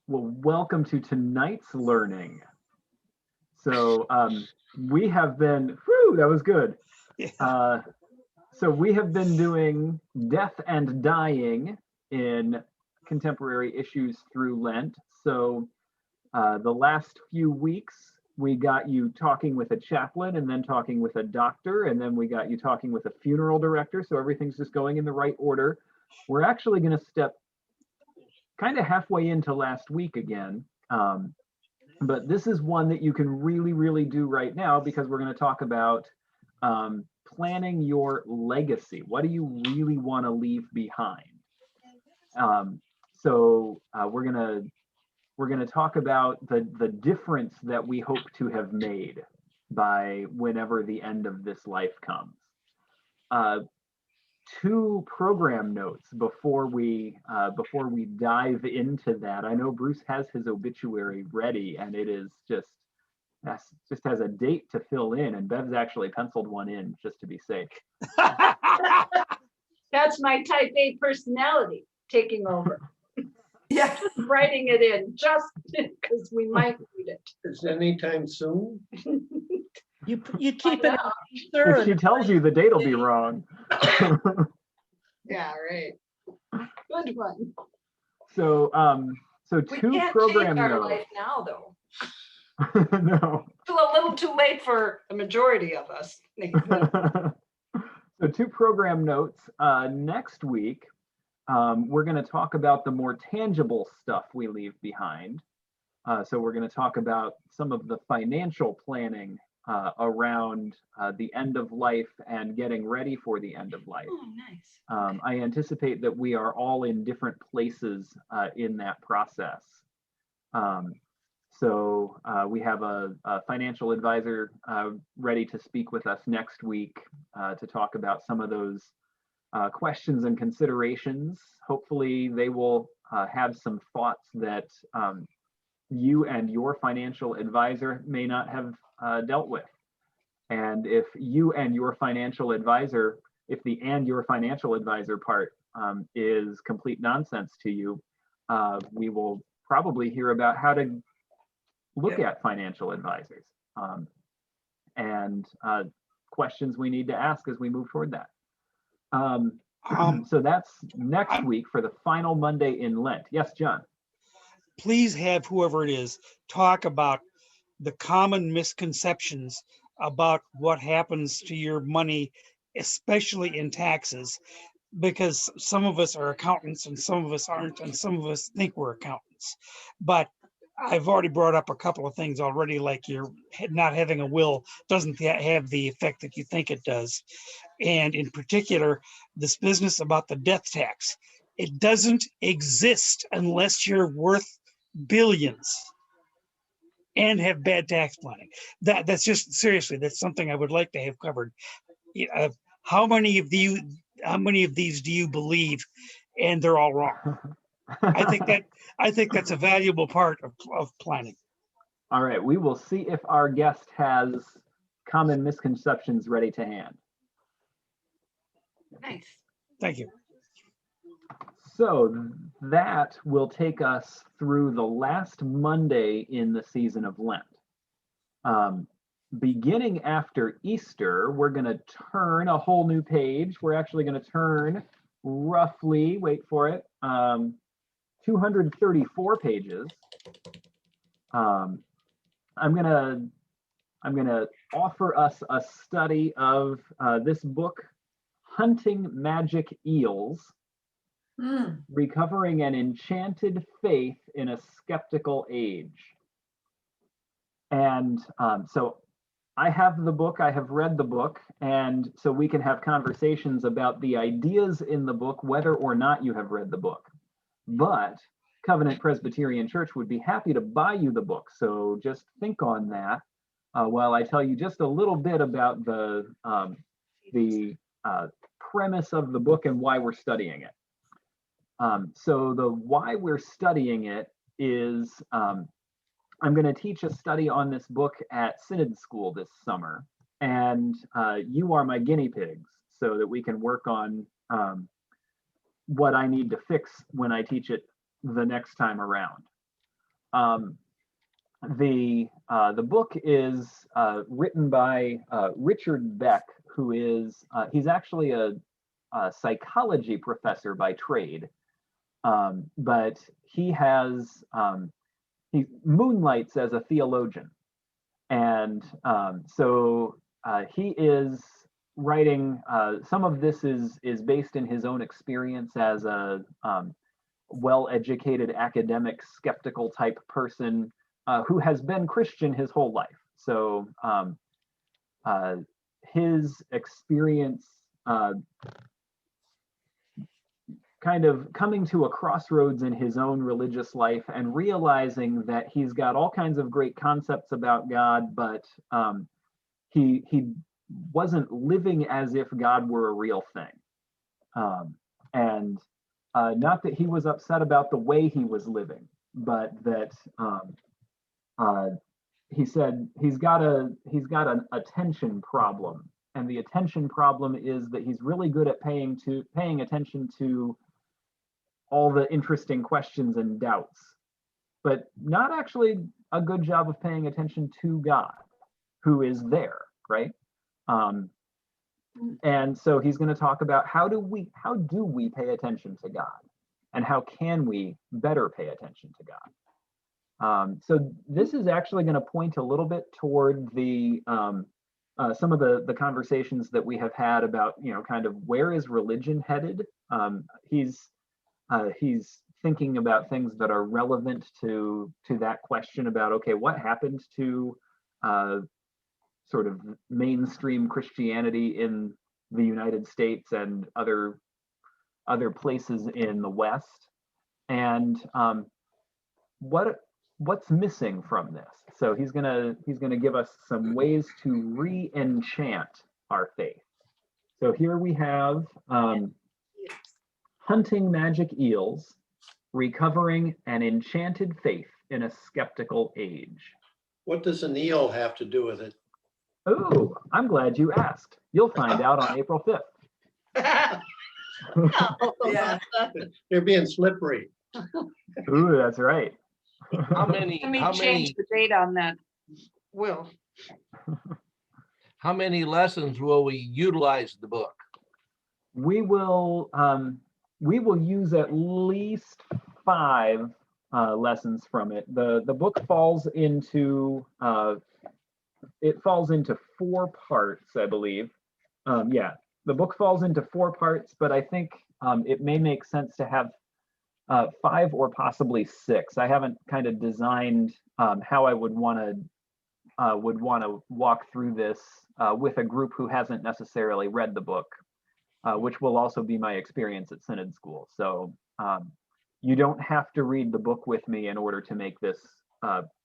Well, welcome to tonight's learning. So we have been, whew, that was good. Yeah. So we have been doing death and dying in contemporary issues through Lent. So the last few weeks, we got you talking with a chaplain and then talking with a doctor, and then we got you talking with a funeral director. So everything's just going in the right order. We're actually going to step kind of halfway into last week again. But this is one that you can really do right now, because we're going to talk about planning your legacy. What do you really want to leave behind? So we're gonna talk about the difference that we hope to have made by whenever the end of this life comes. Two program notes before we dive into that. I know Bruce has his obituary ready, and it is just has a date to fill in, and Bev's actually penciled one in just to be safe. That's my type A personality taking over. Yeah. Writing it in just because we might read it. Is anytime soon? You keep it. If she tells you, the date will be wrong. Yeah, right. Good one. So We two can't program change our notes. life now, though. No. It's a little too late for the majority of us. So two program notes. Next week, we're going to talk about the more tangible stuff we leave behind. So we're going to talk about some of the financial planning around the end of life and getting ready for the end of life. Oh, nice. I anticipate that we are all in different places in that process. So we have a financial advisor ready to speak with us next week to talk about some of those questions and considerations. Hopefully they will have some thoughts that you and your financial advisor may not have dealt with. And if you and your financial advisor, if the and your financial advisor part is complete nonsense to you, we will probably hear about how to look at financial advisors and questions we need to ask as we move toward that. So that's next week for the final Monday in Lent. Yes, John. Please have whoever it is talk about the common misconceptions about what happens to your money, especially in taxes, because some of us are accountants and some of us aren't, and some of us think we're accountants. But I've already brought up a couple of things already, like your not having a will doesn't have the effect that you think it does. And in particular, this business about the death tax, it doesn't exist unless you're worth billions and have bad tax planning. That's just, seriously, that's something I would like to have covered. How many of these do you believe, and they're all wrong? I think that's a valuable part of planning. All right, we will see if our guest has common misconceptions ready to hand. Nice. Thank you. So that will take us through the last Monday in the season of Lent. Beginning after Easter, we're going to turn a whole new page. We're actually going to turn roughly, wait for it, 234 pages. I'm gonna offer us a study of this book, Hunting Magic Eels, Recovering an Enchanted Faith in a Skeptical Age. And so I have the book, I have read the book, and so we can have conversations about the ideas in the book, whether or not you have read the book. But Covenant Presbyterian Church would be happy to buy you the book. So just think on that while I tell you just a little bit about the premise of the book and why we're studying it. So the why we're studying it is I'm going to teach a study on this book at Synod School this summer, and you are my guinea pigs so that we can work on what I need to fix when I teach it the next time around. the book is written by Richard Beck, who is he's actually a psychology professor by trade, but he moonlights as a theologian, and so he is writing. Some of this is based in his own experience as a well-educated academic, skeptical type person who has been Christian his whole life. So his experience kind of coming to a crossroads in his own religious life and realizing that he's got all kinds of great concepts about God, but he wasn't living as if God were a real thing. And not that he was upset about the way he was living, but that he said he's got an attention problem, and the attention problem is that he's really good at paying attention to all the interesting questions and doubts, but not actually a good job of paying attention to God, who is there, right? And so he's going to talk about how do we pay attention to God, and how can we better pay attention to God. So this is actually going to point a little bit toward the some of the conversations that we have had about, kind of where is religion headed. He's thinking about things that are relevant to that question about, okay, what happened to sort of mainstream Christianity in the United States and other places in the West, and what's missing from this. So he's gonna give us some ways to re-enchant our faith. So here we have hunting magic eels, recovering an enchanted faith in a skeptical age. What does an eel have to do with it? Oh, I'm glad you asked. You'll find out on April 5th. Yeah. They're being slippery. Ooh, that's right. How many, Let me how change many, the date on that. Will. how many lessons will we utilize the book? We will use at least 5 lessons from it. The book falls into 4 parts, I believe. Yeah, the book falls into 4 parts, but I think it may make sense to have 5 or possibly 6. I haven't kind of designed how I would want to walk through this with a group who hasn't necessarily read the book, which will also be my experience at Synod School. So you don't have to read the book with me in order to make this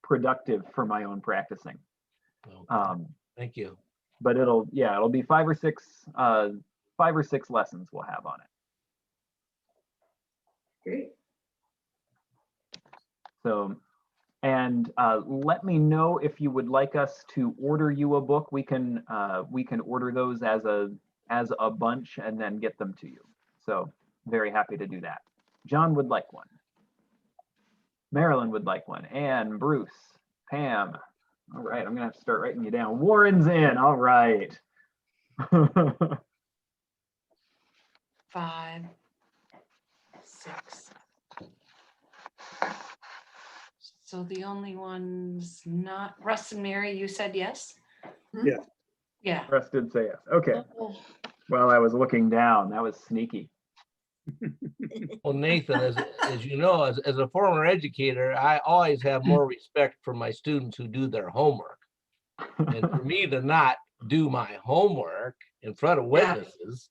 productive for my own practicing. Thank you. But it'll be 5 or 6 lessons we'll have on it. Great. So, and let me know if you would like us to order you a book. We can order those as a bunch and then get them to you. So very happy to do that. John would like one. Marilyn would like one. Anne, Bruce, Pam. All right, I'm gonna have to start writing you down. Warren's in. All right. 5, 6. So the only ones not Russ and Mary, you said yes? Yeah. Yeah. Russ did say yes. Okay. Oh, Well, I was looking down. That was sneaky. Well, Nathan, as you know, as a former educator, I always have more respect for my students who do their homework. And for me to not do my homework in front of witnesses.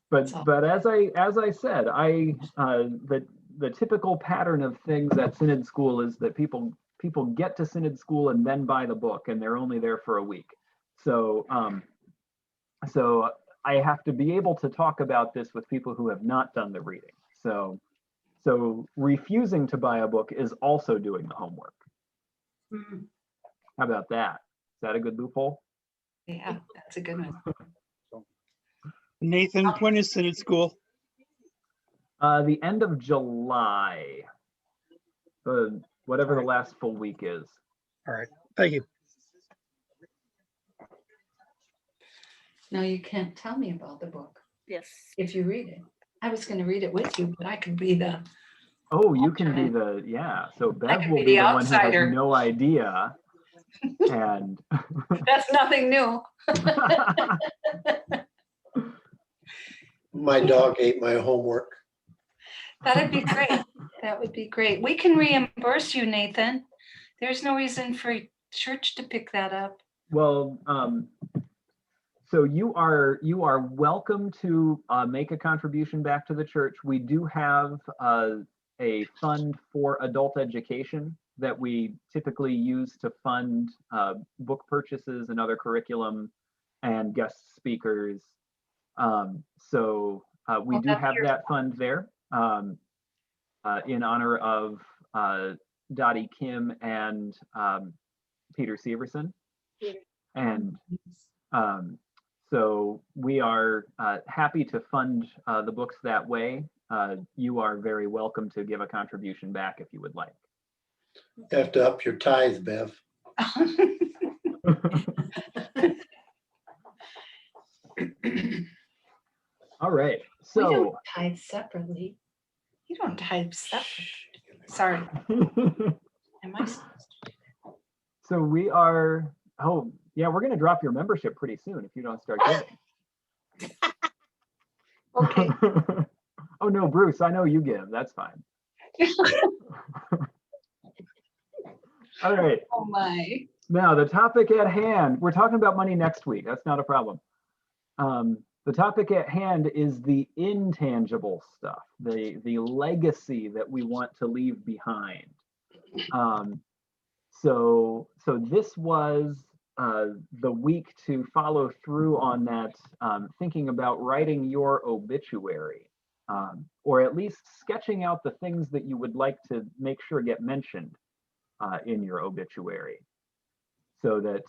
But as I said, the typical pattern of things at Synod School is that people get to Synod School and then buy the book, and they're only there for a week. So so I have to be able to talk about this with people who have not done the reading. So refusing to buy a book is also doing the homework. mhm. How about that? Is that a good loophole? Yeah, that's a good one. Nathan, when is Synod School? The end of July, whatever the Alright. last full week is. All right, thank you. No, you can't tell me about the book Yes. if you read it. I was gonna read it with you, but I could be the, Oh, you can be the, yeah, so Bev could will be be the the one who has outsider. no idea. And that's nothing new. My dog ate my homework. That'd be great. That would be great. We can reimburse you, Nathan. There's no reason for church to pick that up. Well, so you are welcome to make a contribution back to the church. We do have a fund for adult education that we typically use to fund book purchases and other curriculum and guest speakers. So we do that's have your that fund there in honor of Dottie Kim and Peter Severson. And so we are happy to fund the books that way. You are very welcome to give a contribution back if you would like. Have to up your tithe, Bev. All right, We don't so tithe separately. You don't tithe separately. Sorry. Am I? so we are, oh yeah, we're gonna drop your membership pretty soon if you don't start giving. Okay. Oh no, Bruce, I know you give, that's fine. All right, Oh my. now the topic at hand, we're talking about money next week, that's not a problem. The topic at hand is the intangible stuff, the legacy that we want to leave behind. So this was the week to follow through on that, thinking about writing your obituary, or at least sketching out the things that you would like to make sure get mentioned in your obituary, so that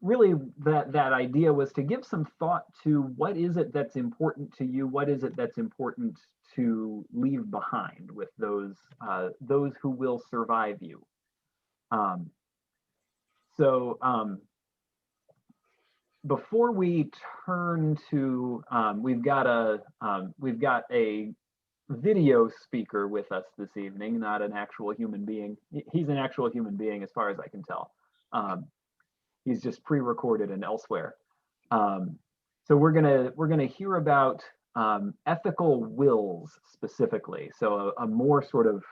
really that idea was to give some thought to what is it that's important to you, what is it that's important to leave behind with those who will survive you. Before we turn to, we've got a video speaker with us this evening, not an actual human being. He's an actual human being as far as I can tell. He's just pre-recorded and elsewhere. So we're gonna hear about ethical wills specifically. So a more sort of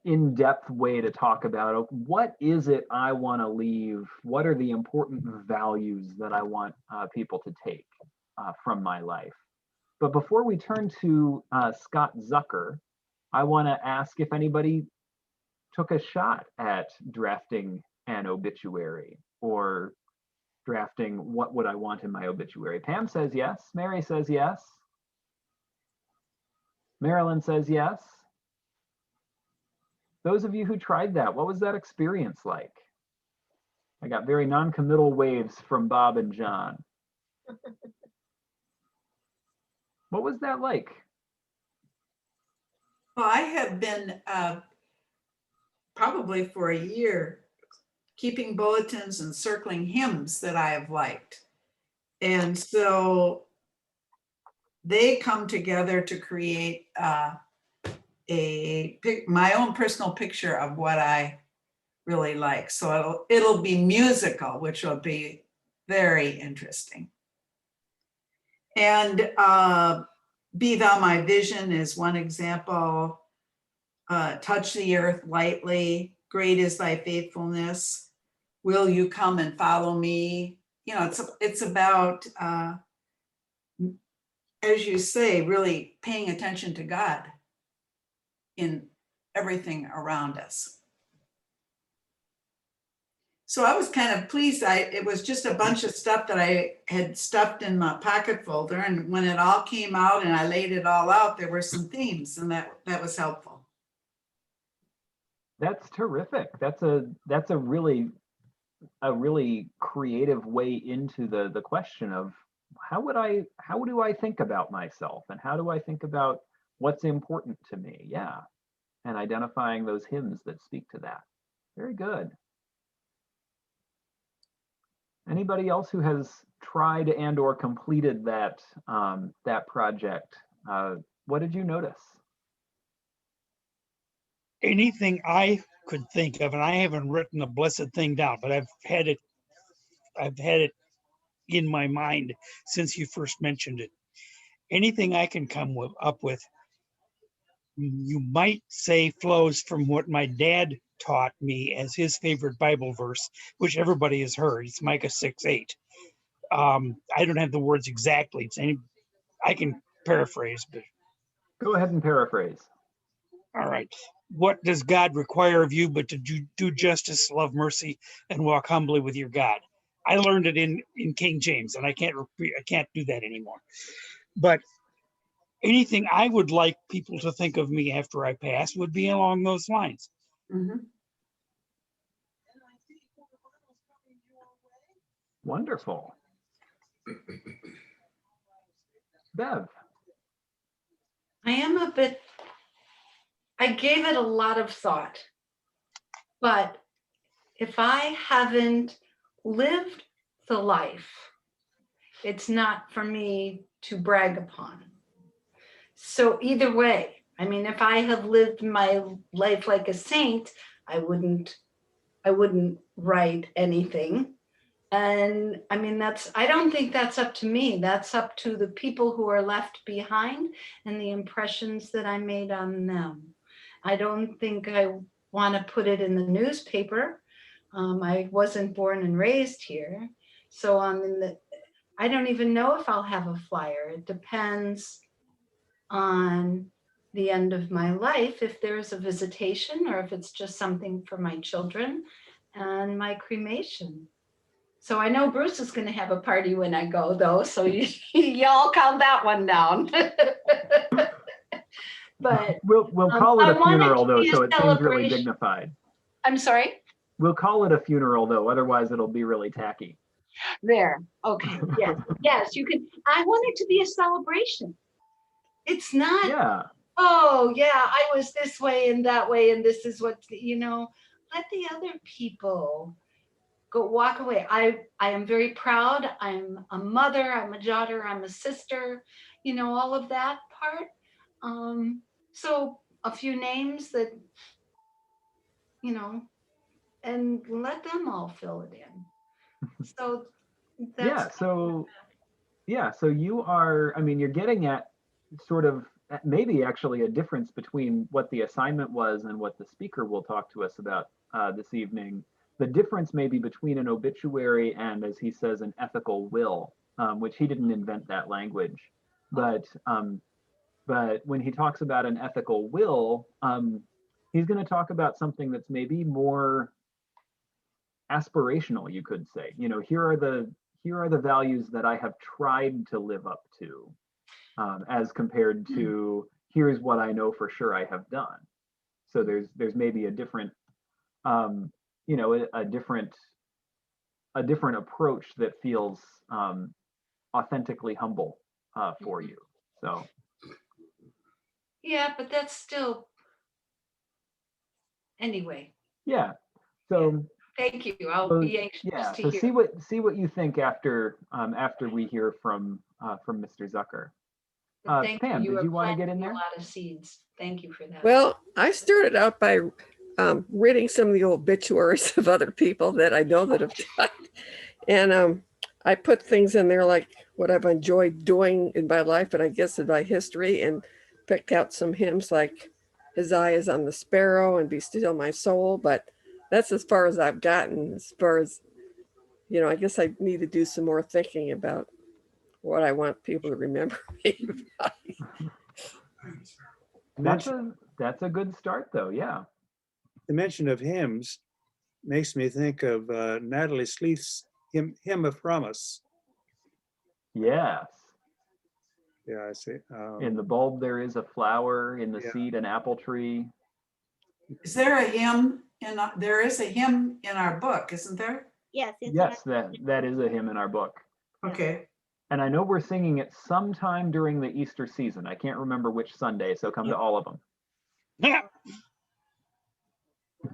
in-depth way to talk about what is it I want to leave, what are the important values that I want people to take from my life. But before we turn to Scott Zucker, I want to ask if anybody took a shot at drafting an obituary or drafting what would I want in my obituary. Pam says yes. Mary says yes. Marilyn says yes. Those of you who tried that, what was that experience like? I got very non-committal waves from Bob and John. What was that like? Well, I have been probably for a year keeping bulletins and circling hymns that I have liked. And so they come together to create my own personal picture of what I really like. So it'll be musical, which will be very interesting. And Be Thou My Vision is one example. Touch the Earth Lightly, Great is Thy Faithfulness. Will You Come and Follow Me? You know, it's about, as you say, really paying attention to God in everything around us. So I was kind of pleased. It was just a bunch of stuff that I had stuffed in my pocket folder. And when it all came out and I laid it all out, there were some themes, and that was helpful. That's terrific. That's a really creative way into the question of how do I think about myself, and how do I think about what's important to me? Yeah. And identifying those hymns that speak to that. Very good. Anybody else who has tried and or completed that that project? What did you notice? Anything I could think of, and I haven't written a blessed thing down, but I've had it in my mind since you first mentioned it. Anything I can up with, you might say flows from what my dad taught me as his favorite Bible verse, which everybody has heard. It's Micah 6:8. I don't have the words exactly. I can paraphrase, but Go ahead and paraphrase. all right. What does God require of you but to do justice, love mercy, and walk humbly with your God? I learned it in King James, and I can't do that anymore. But anything I would like people to think of me after I pass would be along those lines. Mhm. Wonderful. Bev. I gave it a lot of thought. But if I haven't lived the life, it's not for me to brag upon. So either way, I mean, if I have lived my life like a saint, I wouldn't write anything. And I mean, I don't think that's up to me. That's up to the people who are left behind and the impressions that I made on them. I don't think I want to put it in the newspaper. I wasn't born and raised here. So I don't even know if I'll have a flyer. It depends on the end of my life, if there's a visitation or if it's just something for my children and my cremation. So I know Bruce is going to have a party when I go, though. So y'all count that one down. But we'll call it I a want it funeral, to though, be a so it seems really celebration. dignified. I'm sorry. We'll call it a funeral, though, otherwise it'll be really tacky. There. Okay. Yes. Yes. You can. I want it to be a celebration. It's not. Yeah. Oh yeah, I was this way and that way, and this is what let the other people go walk away. I am very proud. I'm a mother, I'm a daughter, I'm a sister, all of that part. So a few names that, and let them all fill it in. So that's so you are, I mean, you're getting at sort of maybe actually a difference between what the assignment was and what the speaker will talk to us about this evening. The difference may be between an obituary and, as he says, an ethical will, which he didn't invent that language. But when he talks about an ethical will, he's going to talk about something that's maybe more aspirational, you could say. Here are the values that I have tried to live up to, as compared to here's what I know for sure I have done. So there's maybe a different a different approach that feels authentically humble for you. So yeah, but that's still anyway. Yeah. So thank you. I'll be anxious to so hear. see what you think after we hear from Mr. Zucker. Thank Pam, you. did you want to planting get in there? A lot of seeds. Thank you for that. Well, I started out by reading some of the obituaries of other people that I know that have died. And I put things in there like what I've enjoyed doing in my life, and I guess in my history, and picked out some hymns like His Eye is on the Sparrow and Be Still My Soul. But that's as far as I've gotten. As far as, I guess I need to do some more thinking about what I want people to remember me by. That's a good start, though. Yeah. The mention of hymns makes me think of Natalie Sleeth's Hymn of Promise. Yes. Yeah, I see. In the bulb there is a flower, in the seed an apple tree. Is there a hymn there is a hymn in our book, isn't there? Yes. Yes, that is a hymn in our book. Okay. And I know we're singing it sometime during the Easter season. I can't remember which Sunday, so come to all of them.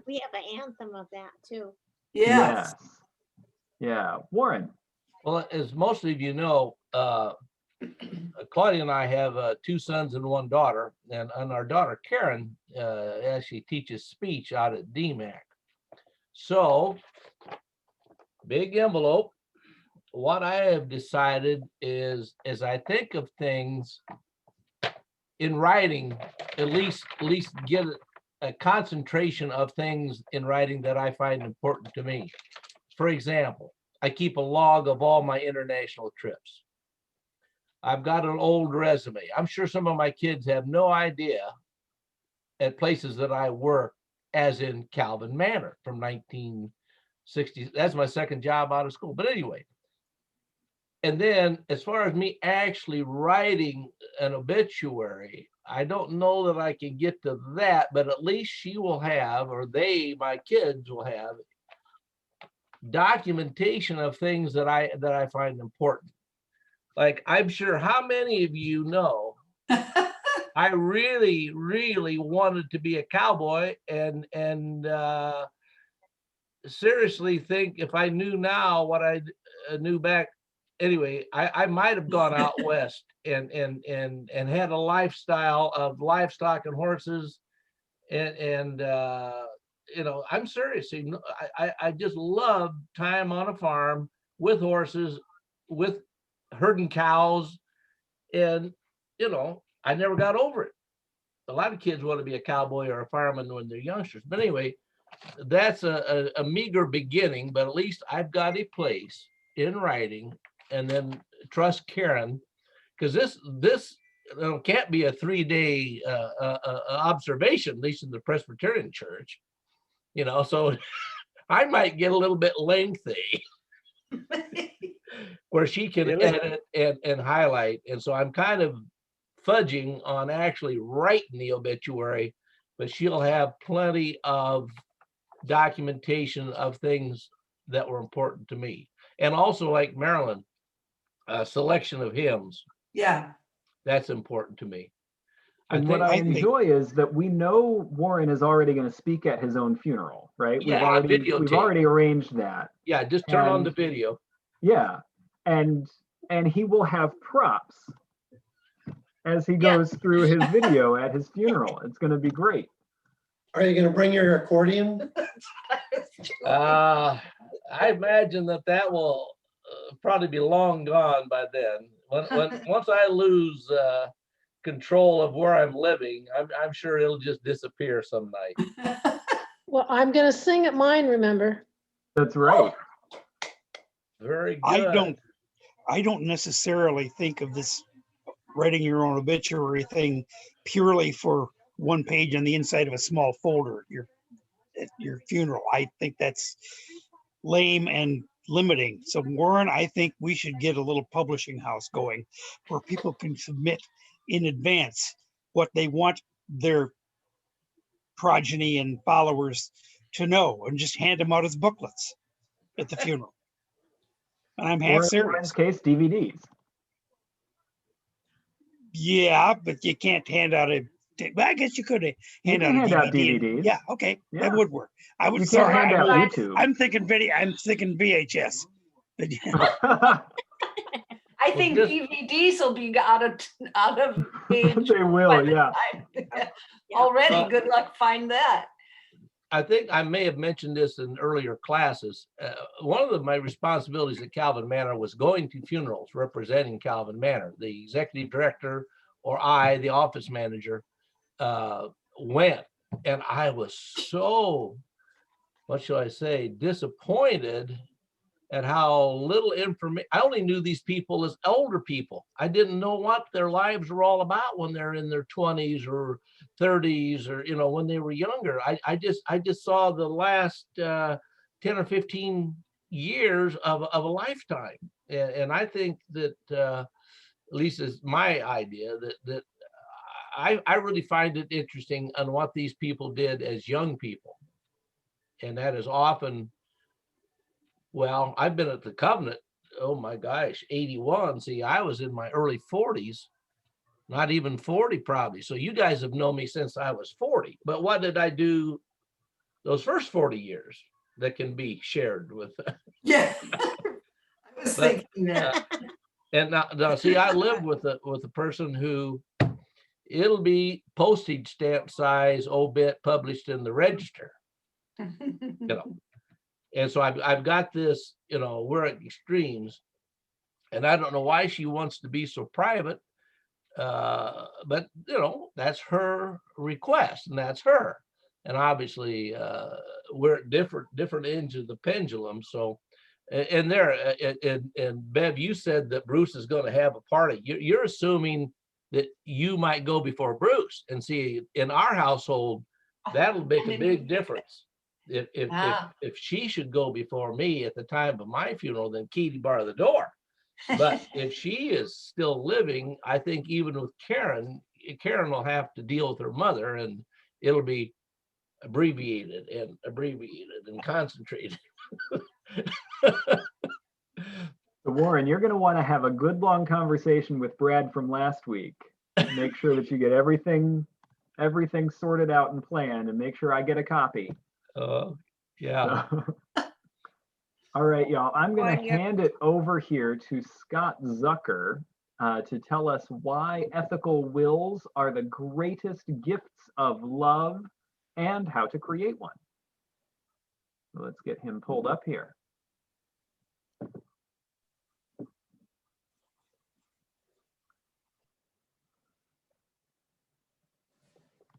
We have an anthem of that too. Yes. Yeah. Warren. Well, as most of you know, Claudia and I have 2 sons and 1 daughter, and our daughter Karen actually teaches speech out at DMAC. So, big envelope. What I have decided is, as I think of things in writing, at least get a concentration of things in writing that I find important to me. For example, I keep a log of all my international trips. I've got an old resume. I'm sure some of my kids have no idea at places that I worked, as in Calvin Manor from 1960s. That's my second job out of school. But anyway, and then as far as me actually writing an obituary, I don't know that I can get to that, but at least she will have, or they, my kids will have, documentation of things that I find important. Like, I'm sure how many of you know, I really, really wanted to be a cowboy, and seriously think if I knew now what I knew back. Anyway, I might have gone out west and had a lifestyle of livestock and horses, and you know, I'm serious. You know, I just love time on a farm with horses, with herding cows, and you know, I never got over it. A lot of kids want to be a cowboy or a fireman when they're youngsters, but anyway, that's a meager beginning. But at least I've got a place in writing. And then trust Karen, because this can't be a 3-day observation, at least in the Presbyterian Church, you know. So I might get a little bit lengthy, where she can edit and highlight. And so I'm kind of fudging on actually writing the obituary, but she'll have plenty of documentation of things that were important to me, and also, like Marilyn, a selection of hymns. Yeah. That's important to me. And what I enjoy is that we know Warren is already going to speak at his own funeral, right? Yeah, we've already arranged that. Yeah, just turn on the video. Yeah, and he will have props as he goes through his video at his funeral. It's going to be great. Are you going to bring your accordion? I imagine that will probably be long gone by then. Once I lose control of where I'm living, I'm sure it'll just disappear some night. Well, I'm going to sing at mine, remember? That's right. Very good. I don't necessarily think of this writing your own obituary thing purely for one page on the inside of a small folder at your funeral. I think that's lame and limiting. So Warren, I think we should get a little publishing house going where people can submit in advance what they want their progeny and followers to know, and just hand them out as booklets at the funeral. And I'm half Or in serious. Warren's case, DVDs. Yeah, but you can't hand out well, I guess you could hand out a DVD. DVDs. Yeah, okay, Yeah. that would work. I would. You can't hand out YouTube. I'm thinking video. I'm thinking VHS. I think DVDs will be out of age. They will, yeah. Already, good luck find that. I think I may have mentioned this in earlier classes. One of my responsibilities at Calvin Manor was going to funerals representing Calvin Manor. The executive director, or I, the office manager, went, and I was so, what shall I say, disappointed at how little information. I only knew these people as older people. I didn't know what their lives were all about when they're in their 20s or 30s, or, you know, when they were younger. I just saw the last 10 or 15 years of a lifetime. And I think that, at least is my idea, that I really find it interesting on what these people did as young people. And that is often, well, I've been at the Covenant oh my gosh, 81. See, I was in my early 40s, not even 40 probably. So you guys have known me since I was 40. But what did I do those first 40 years that can be shared with? Yeah. I was But, thinking that. And now see, I live with a person who it'll be postage stamp size obit published in the register, you know. And so I've got this, you know, we're at extremes, and I don't know why she wants to be so private, but you know, that's her request, and that's her. And obviously, we're at different ends of the pendulum. So, and Bev, you said that Bruce is going to have a party. You're assuming that you might go before Bruce, and see, in our household, that'll make a big difference. If she should go before me at the time of my funeral, then Katie bar the door. But if she is still living, I think even with Karen will have to deal with her mother, and it'll be abbreviated and concentrated. So Warren, you're going to want to have a good long conversation with Brad from last week. Make sure that you get everything sorted out and planned, and make sure I get a copy. Yeah. All right, y'all. I'm going to hand it over here to Scott Zucker to tell us why ethical wills are the greatest gifts of love and how to create one. So let's get him pulled up here.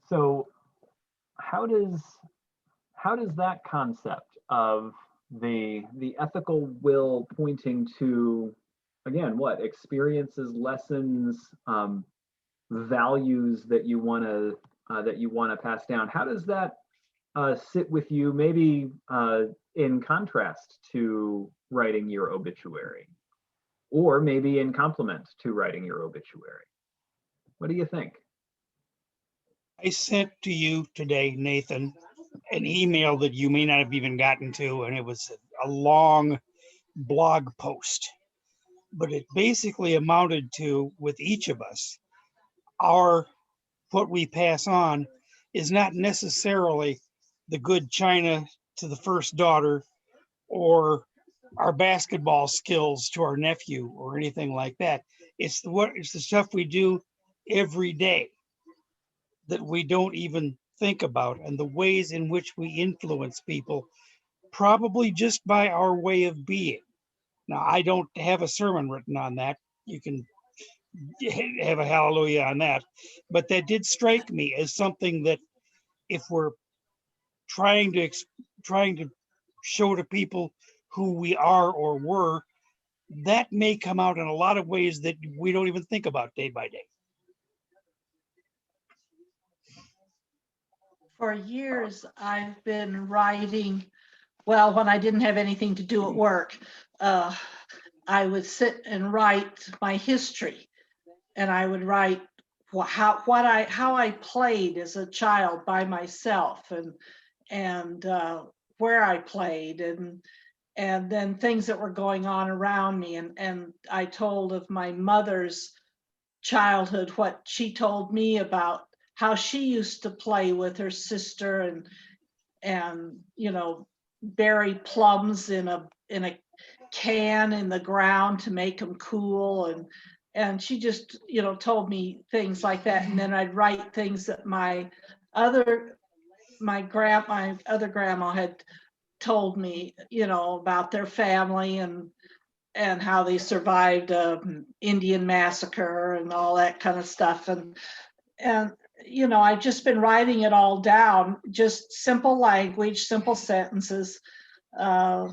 So how does that concept of the ethical will pointing to, again, what experiences, lessons, values that you want to pass down, how does that sit with you, maybe in contrast to writing your obituary, or maybe in complement to writing your obituary? What do you think? I sent to you today, Nathan, an email that you may not have even gotten to, and it was a long blog post. But it basically amounted to, with each of us, what we pass on is not necessarily the good china to the first daughter, or our basketball skills to our nephew, or anything like that. It's the stuff we do every day that we don't even think about, and the ways in which we influence people, probably just by our way of being. Now, I don't have a sermon written on that. You can have a hallelujah on that. But that did strike me as something that, if we're trying to show to people who we are or were, that may come out in a lot of ways that we don't even think about day by day. For years, I've been writing, well, when I didn't have anything to do at work, I would sit and write my history, and I would write how I played as a child by myself, and where I played, and then things that were going on around me, and I told of my mother's childhood, what she told me about how she used to play with her sister, and you know, bury plums in a can in the ground to make them cool, and she just, you know, told me things like that. And then I'd write things that my other grandma had told me, you know, about their family, and how they survived Indian massacre and all that kind of stuff, and you know, I've just been writing it all down, just simple language, simple sentences. I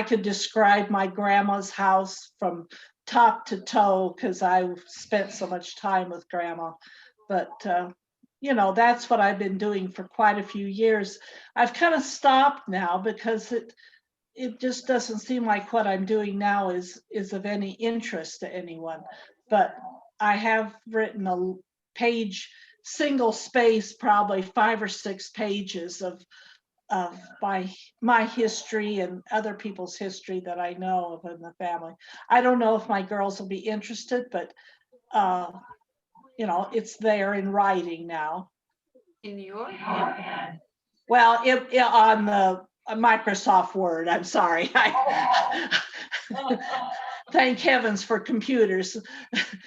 could describe my grandma's house from top to toe because I spent so much time with grandma. But you know, that's what I've been doing for quite a few years. I've kind of stopped now because it just doesn't seem like what I'm doing now is of any interest to anyone. But I have written a page, single space, probably 5 or 6 pages of my history and other people's history that I know of in the family. I don't know if my girls will be interested, but you know, it's there in writing now. In your hand. Well, on the Microsoft Word, I'm sorry. Thank heavens for computers.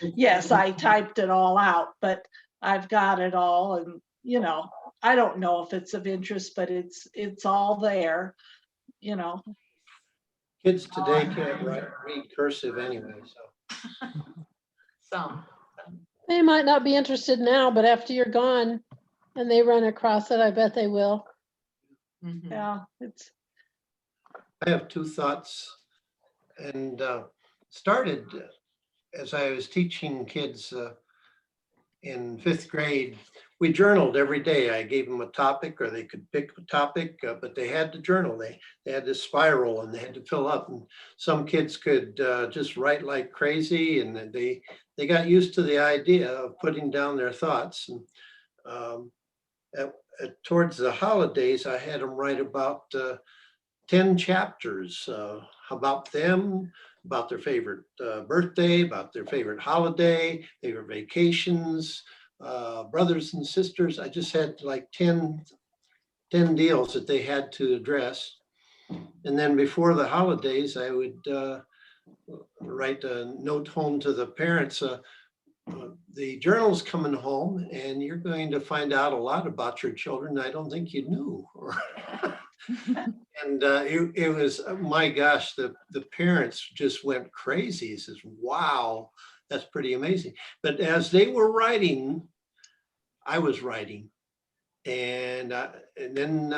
Yes, I typed it all out, but I've got it all, and you know, I don't know if it's of interest, but it's all there, you know. Kids today can't read cursive anyway, so. Some. They might not be interested now, but after you're gone and they run across it, I bet they will. Mhm. Yeah, it's I have two thoughts, and started as I was teaching kids in 5th grade. We journaled every day. I gave them a topic, or they could pick a topic, but they had to journal. They had to spiral and they had to fill up. And some kids could just write like crazy, and they got used to the idea of putting down their thoughts. And towards the holidays, I had them write about 10 chapters about them, about their favorite birthday, about their favorite holiday, favorite vacations, brothers and sisters. I just had like 10 deals that they had to address. And then before the holidays, I would write a note home to the parents. The journal's coming home and you're going to find out a lot about your children I don't think you knew. And it was, my gosh, the parents just went crazy. He says, wow, that's pretty amazing. But as they were writing, I was writing. And then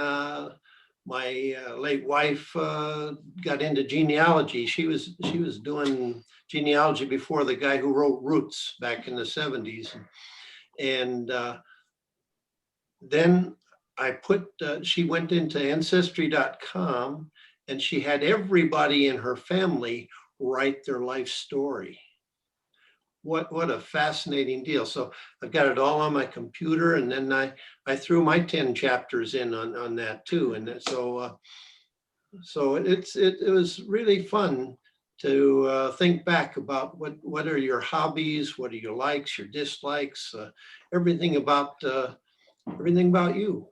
my late wife got into genealogy. She was doing genealogy before the guy who wrote Roots back in the 70s. And then I she went into ancestry.com and she had everybody in her family write their life story. What a fascinating deal. So I've got it all on my computer, and then I threw my 10 chapters in on that too. And so it was really fun to think back about what are your hobbies, what are your likes, your dislikes, everything about you.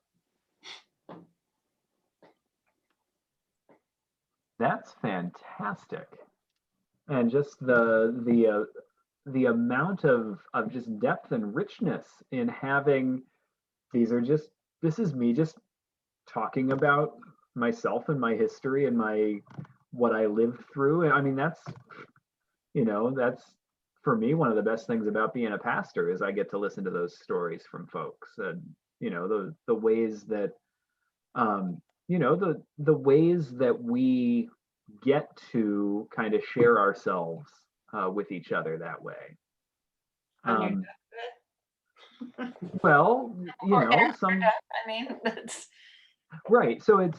That's fantastic. And just the amount of just depth and richness in having, this is me just talking about myself and my history and what I lived through. And I mean, that's for me, one of the best things about being a pastor is I get to listen to those stories from folks, and the ways that the ways that we get to kind of share ourselves with each other that way. Well, some. I mean, that's Right. So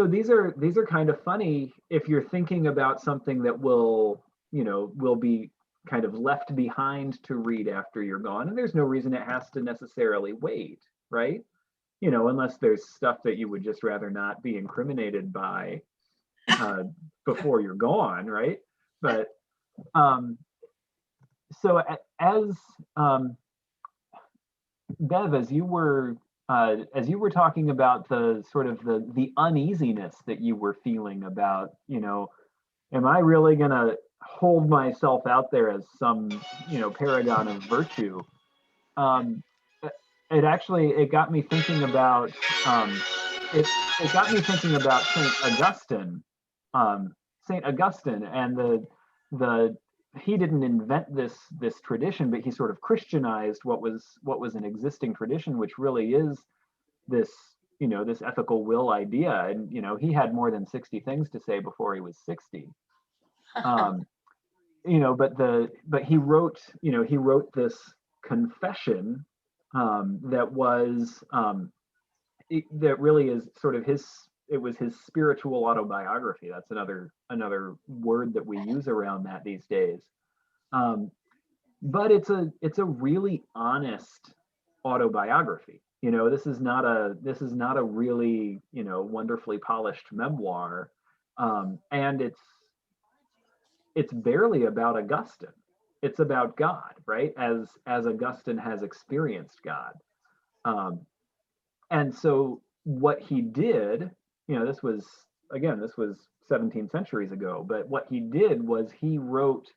these are kind of funny if you're thinking about something that will be kind of left behind to read after you're gone, and there's no reason it has to necessarily wait, right? Unless there's stuff that you would just rather not be incriminated by before you're gone, right? But so as Bev, as you were talking about the sort of the uneasiness that you were feeling about, am I really gonna hold myself out there as some paragon of virtue? It got me thinking about it got me thinking about Saint Augustine, and he didn't invent this tradition, but he sort of Christianized what was an existing tradition, which really is this this ethical will idea. And he had more than 60 things to say before he was 60. But he wrote this confession that was that really is sort of his spiritual autobiography. That's another word that we use around that these days. But it's a really honest autobiography. You know, this is not a really, you know, wonderfully polished memoir. And it's barely about Augustine. It's about God, right? As Augustine has experienced God. And so what he did, you know, this was 17 centuries ago, but what he did was he wrote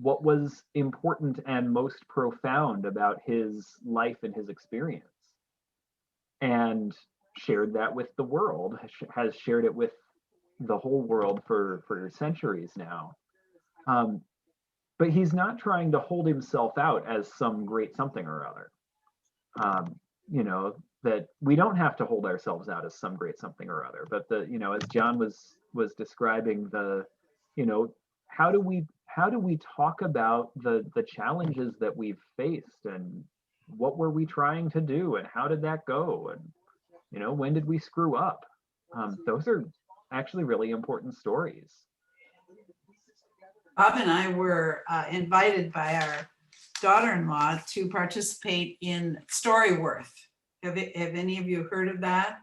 what was important and most profound about his life and his experience, and shared that with the world, has shared it with the whole world for centuries now. But he's not trying to hold himself out as some great something or other. You know, that we don't have to hold ourselves out as some great something or other, but you know, as John was describing, you know, how do we talk about the challenges that we've faced, and what were we trying to do, and how did that go, and, you know, when did we screw up? Those are actually really important stories. Bob and I were invited by our daughter-in-law to participate in Storyworth. Have any of you heard of that?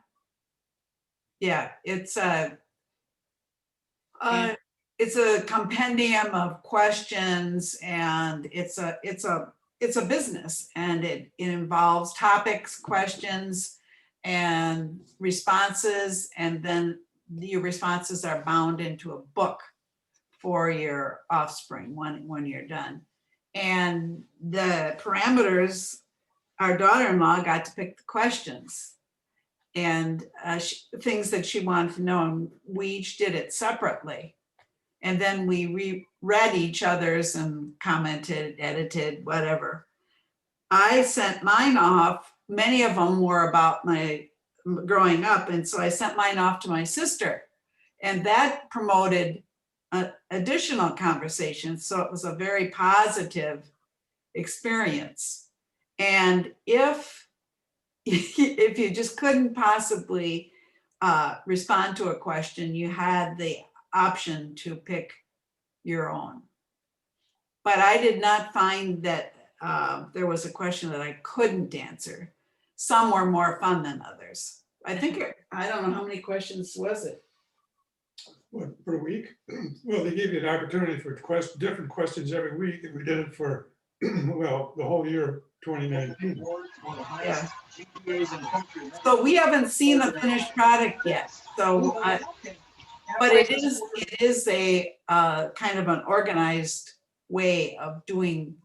Yeah, it's a compendium of questions, and it's a business, and it involves topics, questions, and responses, and then your responses are bound into a book for your offspring when you're done. And the parameters, our daughter-in-law got to pick the questions and things that she wanted to know, and we each did it separately. And then we read each other's and commented, edited, whatever. I sent mine off. Many of them were about my growing up, and so I sent mine off to my sister, and that promoted additional conversations. So it was a very positive experience. And if you just couldn't possibly respond to a question, you had the option to pick your own. But I did not find that there was a question that I couldn't answer. Some were more fun than others. I don't know how many questions was it? What, per week? Well, they gave you an opportunity for different questions every week, and we did it for, well, the whole year of 2019. Yeah. So we haven't seen the finished product yet. So, but it is a kind of an organized way of doing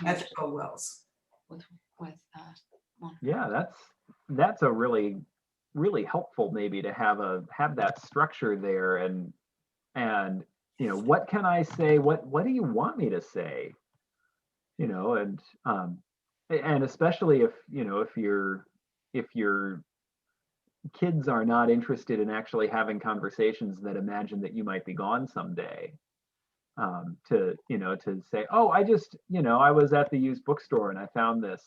ethical wills. Yeah, that's a really helpful, maybe, to have that structure there, and you know, what can I say, what do you want me to say, you know, and especially if, you know, if your kids are not interested in actually having conversations that imagine that you might be gone someday, to, you know, to say, oh, I just, you know, I was at the used bookstore and I found this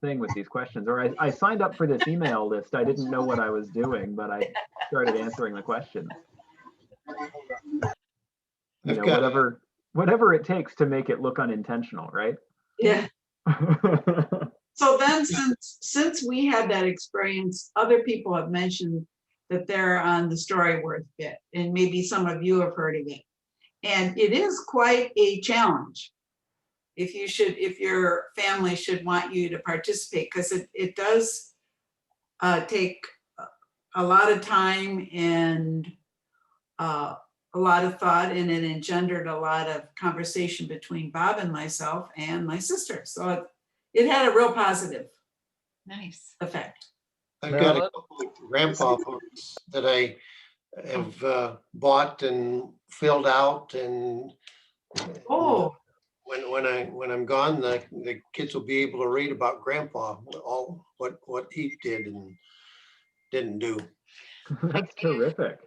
thing with these questions, or I signed up for this email list. I didn't know what I was doing, but I started answering the questions. You know, whatever it takes to make it look unintentional, right? Yeah. So then, since we had that experience, other people have mentioned that they're on the Storyworth bit, and maybe some of you have heard of it. And it is quite a challenge. If your family should want you to participate, because it does take a lot of time and a lot of thought, and it engendered a lot of conversation between Bob and myself and my sister. So it had a real positive effect. I've got a couple of grandpa books that I have bought and filled out, and when I'm gone, the kids will be able to read about grandpa, all what he did and didn't do. That's terrific.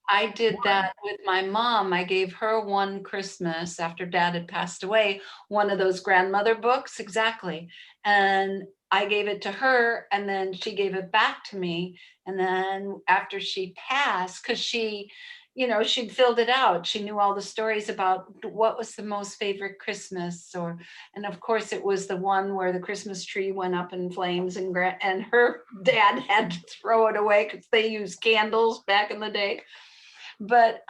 I did that with my mom. I gave her one Christmas after Dad had passed away, one of those grandmother books, exactly. And I gave it to her, and then she gave it back to me. And then after she passed, because she you know, she'd filled it out. She knew all the stories about what was the most favorite Christmas, and of course it was the one where the Christmas tree went up in flames and her dad had to throw it away because they used candles back in the day. But,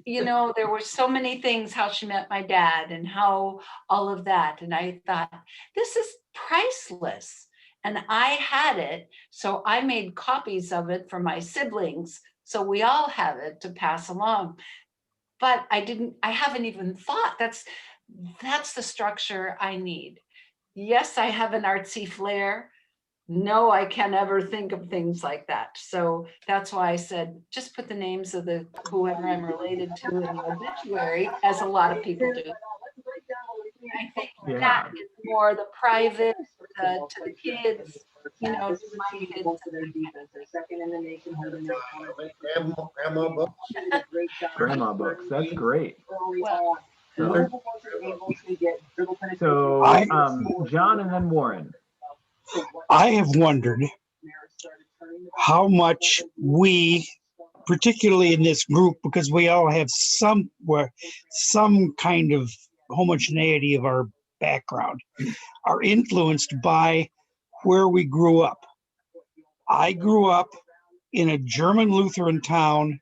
you know, there were so many things, how she met my dad and how all of that. And I thought, this is priceless. And I had it, so I made copies of it for my siblings. So we all have it to pass along. But I haven't even thought that's the structure I need. Yes, I have an artsy flair. No, I can't ever think of things like that. So that's why I said, just put the names of whoever I'm related to in the obituary, as a lot of people do. I think that is more the private, to the kids, you know, to my kids. Grandma books. Grandma books, that's great. Well, So, John and then Warren. I have wondered how much we, particularly in this group, because we all have some kind of homogeneity of our background, are influenced by where we grew up. I grew up in a German Lutheran town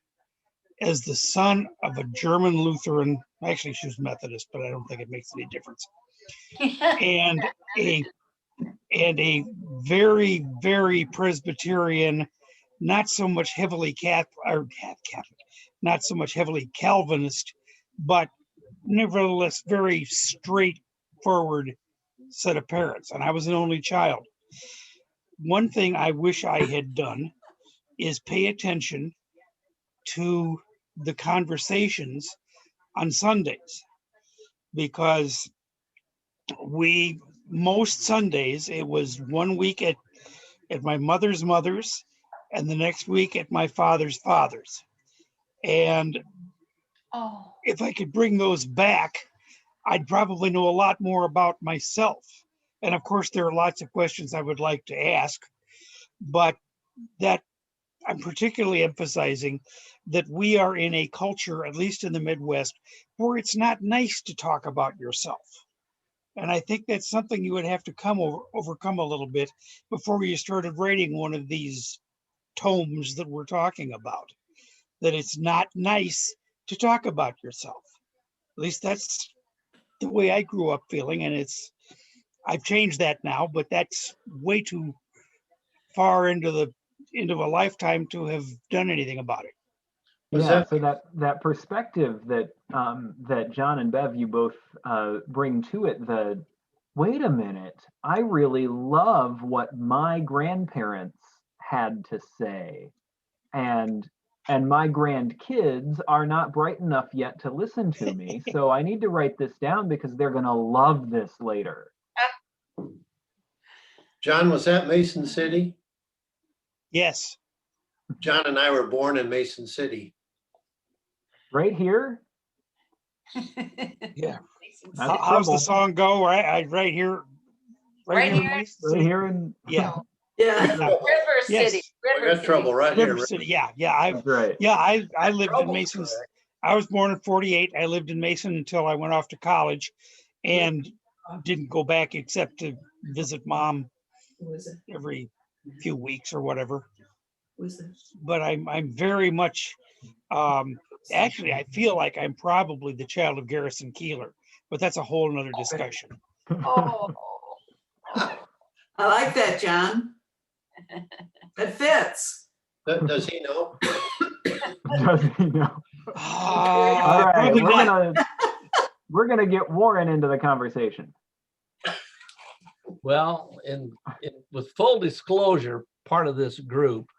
as the son of a German Lutheran. Actually, she was Methodist, but I don't think it makes any difference. And a very, very Presbyterian, not so much heavily Catholic, not so much heavily Calvinist, but nevertheless very straightforward set of parents. And I was an only child. One thing I wish I had done is pay attention to the conversations on Sundays, because most Sundays, it was 1 week at my mother's and the next week at my father's. And if I could bring those back, I'd probably know a lot more about myself. And of course, there are lots of questions I would like to ask, but that I'm particularly emphasizing that we are in a culture, at least in the Midwest, where it's not nice to talk about yourself. And I think that's something you would have to overcome a little bit before you started writing one of these tomes that we're talking about, that it's not nice to talk about yourself. At least that's the way I grew up feeling. And I've changed that now, but that's way too far into a lifetime to have done anything about it. Yeah, so that perspective that that John and Bev, you both bring to it, wait a minute, I really love what my grandparents had to say, and my grandkids are not bright enough yet to listen to me, so I need to write this down because they're gonna love this later. John, was that Mason City? Yes. John and I were born in Mason City. Right here? Yeah. How's the song go? Right here. Right here. Right here in Yeah. Yeah. River City. I got trouble right here. River City. Yeah. That's right. I lived in Mason. I was born in 48. I lived in Mason until I went off to college and didn't go back except to visit mom every few weeks or whatever. But I'm very much, actually, I feel like I'm probably the child of Garrison Keillor, but that's a whole nother discussion. Oh. I like that, John. It fits. Does he know? Does he know? All right, we're gonna get Warren into the conversation. Well, with full disclosure, part of this group,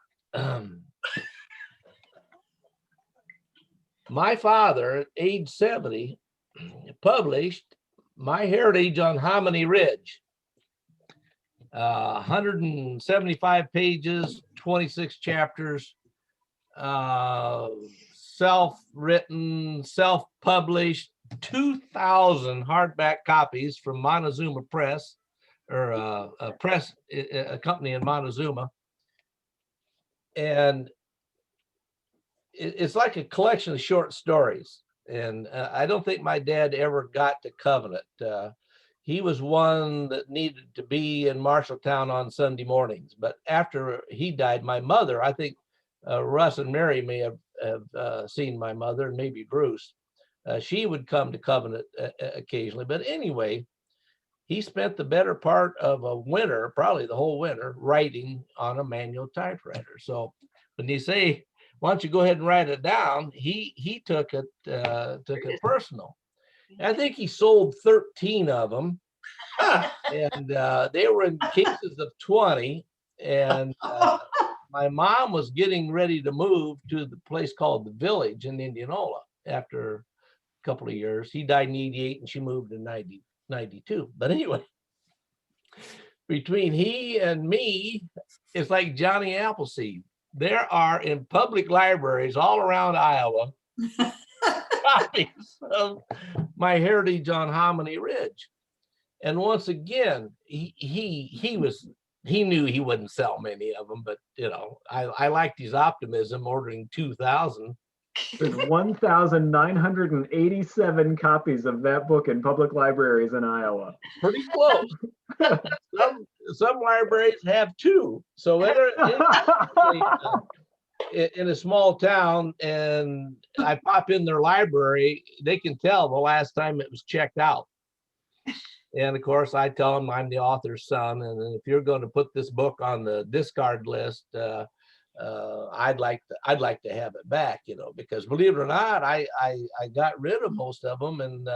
my father, at age 70, published My Heritage on Hominy Ridge. 175 pages, 26 chapters, self-written, self-published, 2,000 hardback copies from Montezuma Press, or a company in Montezuma. And it's like a collection of short stories. And I don't think my dad ever got to Covenant. He was one that needed to be in Marshalltown on Sunday mornings. But after he died, my mother, I think Russ and Mary may have seen my mother, and maybe Bruce. She would come to Covenant occasionally. But anyway, he spent the better part of a winter, probably the whole winter, writing on a manual typewriter. So when you say, why don't you go ahead and write it down, he took it personal. I think he sold 13 of them, and they were in cases of 20. And my mom was getting ready to move to the place called the Village in Indianola after a couple of years. He died in 88 and she moved in 92. But anyway, between he and me, it's like Johnny Appleseed. There are in public libraries all around Iowa copies of My Heritage on Hominy Ridge. And once again, he knew he wouldn't sell many of them, but you know, I liked his optimism, ordering 2,000. There's 1,987 copies of that book in public libraries in Iowa. Pretty close. Some libraries have 2. So in a small town, and I pop in their library, they can tell the last time it was checked out. And of course, I tell them I'm the author's son, and if you're going to put this book on the discard list, I'd like to have it back, you know, because believe it or not, I got rid of most of them. And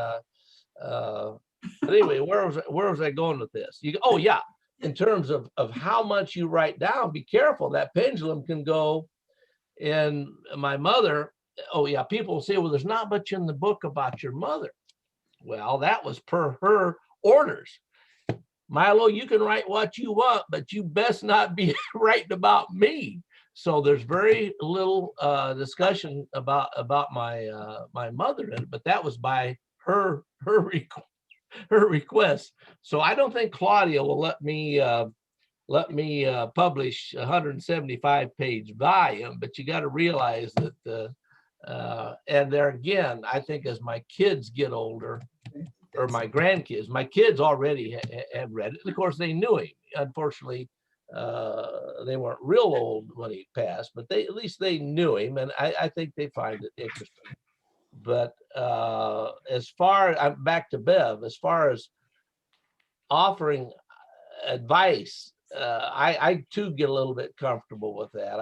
but anyway, where was I going with this? Oh yeah, in terms of how much you write down, be careful. That pendulum can go. And my mother, oh yeah, people say, well, there's not much in the book about your mother. Well, that was per her orders. Milo, you can write what you want, but you best not be writing about me. So there's very little discussion about my mother in it, but that was by her request. So I don't think Claudia will let me publish a 175-page volume, but you got to realize that and there again, I think as my kids get older, or my grandkids, my kids already have read it. And of course, they knew him. Unfortunately, they weren't real old when he passed, but at least they knew him, and I think they find it interesting. But as far, I'm back to Bev, as far as offering advice, I too get a little bit comfortable with that.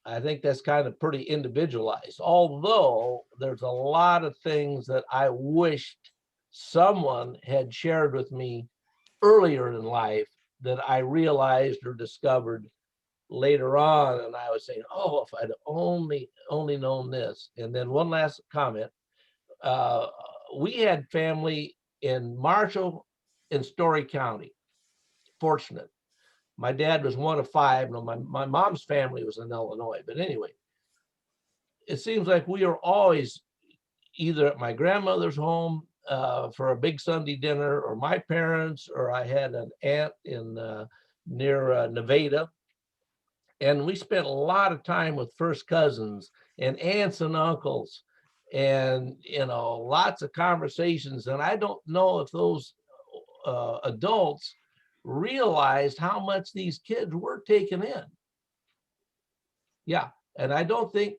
I think that's kind of pretty individualized, although there's a lot of things that I wished someone had shared with me earlier in life that I realized or discovered later on. And I was saying, oh, if I'd only known this. And then one last comment. We had family in Marshall and Story County. Fortunate. My dad was one of 5. No, my mom's family was in Illinois. But anyway, it seems like we are always either at my grandmother's home for a big Sunday dinner, or my parents, or I had an aunt in near Nevada. And we spent a lot of time with first cousins and aunts and uncles, and you know, lots of conversations. And I don't know if those adults realized how much these kids were taking in. Yeah, and I don't think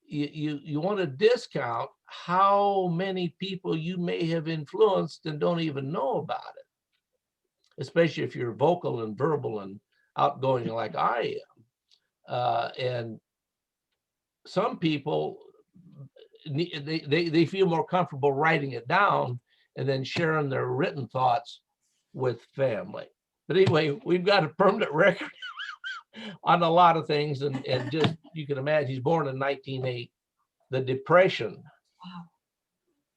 you want to discount how many people you may have influenced and don't even know about it, especially if you're vocal and verbal and outgoing like I am. And some people, they feel more comfortable writing it down and then sharing their written thoughts with family. But anyway, we've got a permanent record on a lot of things, and just, you can imagine, he's born in 1908. The Depression, wow.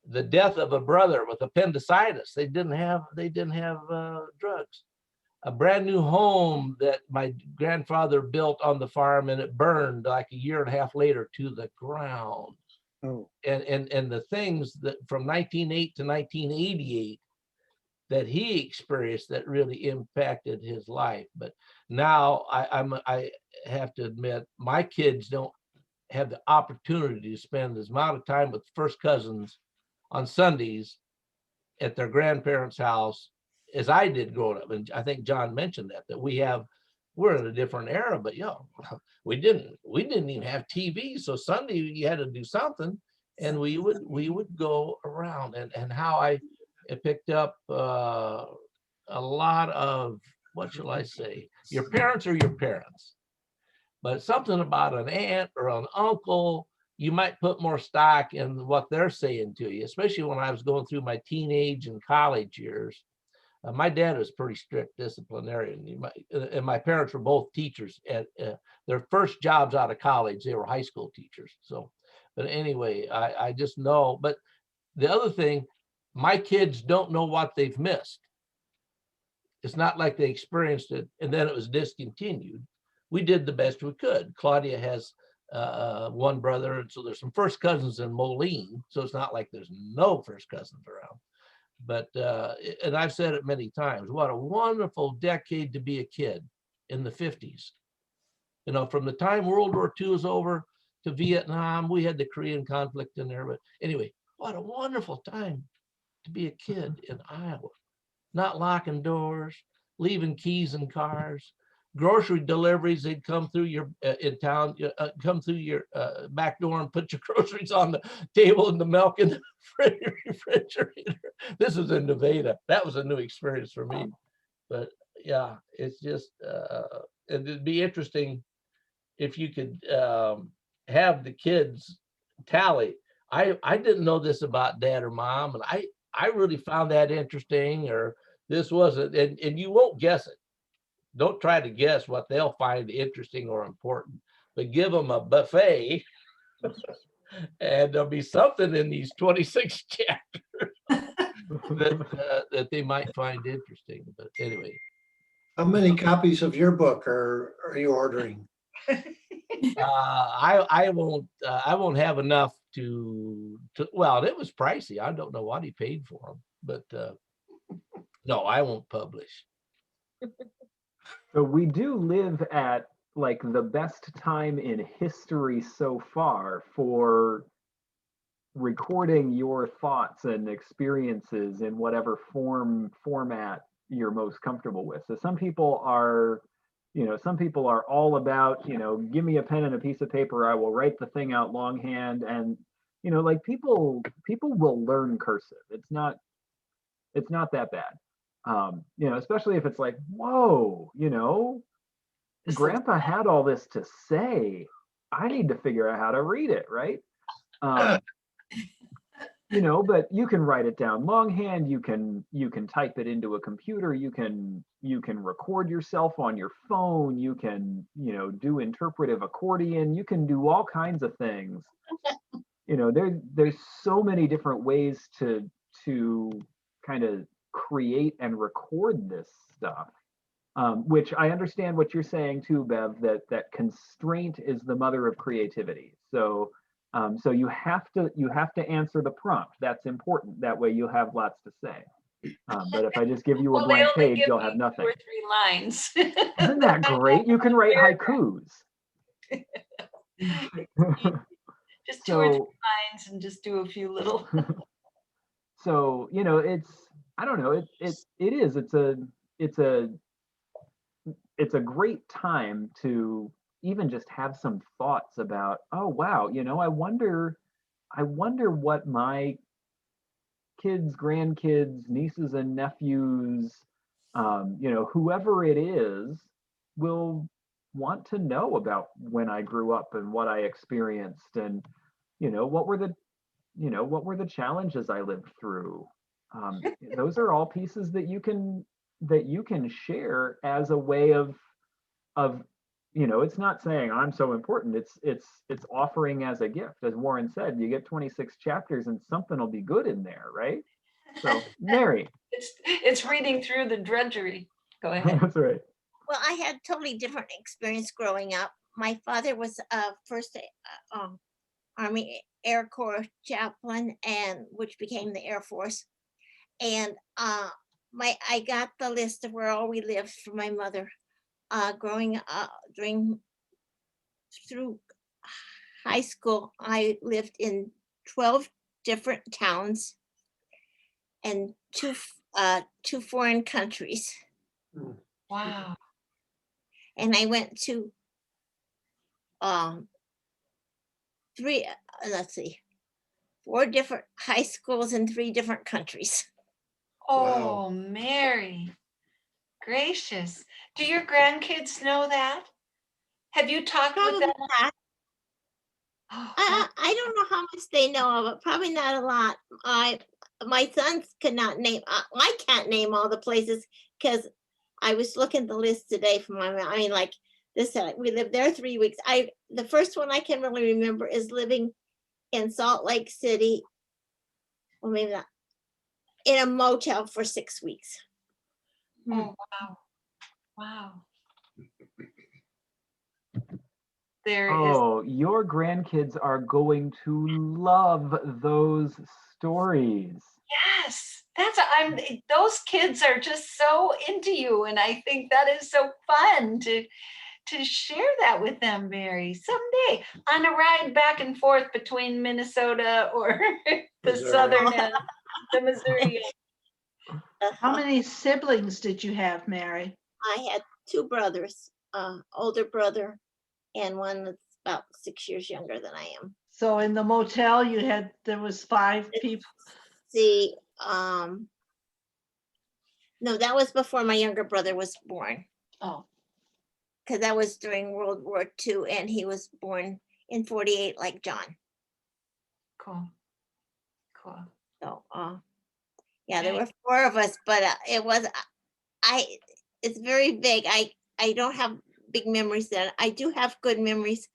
The death of a brother with appendicitis. They didn't have drugs. A brand new home that my grandfather built on the farm, and it burned like a year and a half later to the ground. Oh. And the things that from 1908 to 1988 that he experienced that really impacted his life. But now I have to admit, my kids don't have the opportunity to spend as amount of time with first cousins on Sundays at their grandparents' house as I did growing up. And I think John mentioned that we're in a different era, but we didn't even have TV. So Sunday you had to do something, and we would go around, and how I picked up a lot of, what shall I say, your parents are your parents, but something about an aunt or an uncle, you might put more stock in what they're saying to you, especially when I was going through my teenage and college years. My dad was pretty strict disciplinarian, and my parents were both teachers. At their first jobs out of college, they were high school teachers. So, but anyway, I just know. But the other thing, my kids don't know what they've missed. It's not like they experienced it and then it was discontinued. We did the best we could. Claudia has one brother, and so there's some first cousins in Moline. So it's not like there's no first cousins around. But, and I've said it many times, what a wonderful decade to be a kid in the 50s. You know, from the time World War II is over to Vietnam, we had the Korean conflict in there. But anyway, what a wonderful time to be a kid in Iowa. Not locking doors, leaving keys in cars, grocery deliveries. They'd come through your in town, come through your back door and put your groceries on the table and the milk in the refrigerator. This was in Nevada. That was a new experience for me. But yeah, it's just it'd be interesting if you could have the kids tally. I didn't know this about dad or mom, and I really found that interesting, or this wasn't, and you won't guess it. Don't try to guess what they'll find interesting or important, but give them a buffet and there'll be something in these 26 chapters that they might find interesting. But anyway. How many copies of your book are you ordering? I won't have enough to well, it was pricey. I don't know what he paid for them, but no, I won't publish. So we do live at like the best time in history so far for recording your thoughts and experiences in whatever format you're most comfortable with. So some people are all about, give me a pen and a piece of paper, I will write the thing out longhand. And like people will learn cursive. It's not that bad. Especially if it's like, whoa, grandpa had all this to say, I need to figure out how to read it, right? But you can write it down longhand, you can type it into a computer, you can record yourself on your phone, you can do interpretive accordion, you can do all kinds of things. There's so many different ways to kind of create and record this stuff, which I understand what you're saying too, Bev, that constraint is the mother of creativity. So you have to answer the prompt. That's important. That way you'll have lots to say. But if I just give you a blank page, you'll have nothing. 2 or 3 lines. Isn't that great? You can write haikus. Just 2 or 3 lines and just do a few little. So I don't know. It's a great time to even just have some thoughts about, oh wow, I wonder what my kids, grandkids, nieces and nephews, whoever it is, will want to know about when I grew up and what I experienced, and what were the challenges I lived through. Those are all pieces that you can share as a way of it's not saying I'm so important. It's offering as a gift. As Warren said, you get 26 chapters and something will be good in there, right? So Mary. It's reading through the drudgery. Go ahead. That's right. Well, I had a totally different experience growing up. My father was first Army Air Corps chaplain, and which became the Air Force. And I got the list of where all we lived from my mother growing up through high school, I lived in 12 different towns and two foreign countries. Wow. And I went to four different high schools in 3 different countries. Oh, Mary, gracious. Do your grandkids know that? Have you talked with Probably them? not. Oh, I don't know how much they know of it. Probably not a lot. My sons could not name. I can't name all the places because I was looking at the list today from my. I mean, like this. We lived there 3 weeks. The first one I can really remember is living in Salt Lake City. Well, maybe not. In a motel for 6 weeks. oh, wow. Wow. There is, Oh, your grandkids are going to love those stories. yes, those kids are just so into you. And I think that is so fun to share that with them, Mary, someday on a ride back and forth between Minnesota or the Missouri. southern end, the Missouri end. How many siblings did you have, Mary? I had 2 brothers, older brother, and one that's about 6 years younger than I am. So in the motel, there was 5 people. See, no, that was before my younger brother was born. Oh, Because that was during World War II, and he was born in 48 like John. Cool. Cool. So, yeah, there were 4 of us, but it's very vague. I don't have big memories then. I do have good memories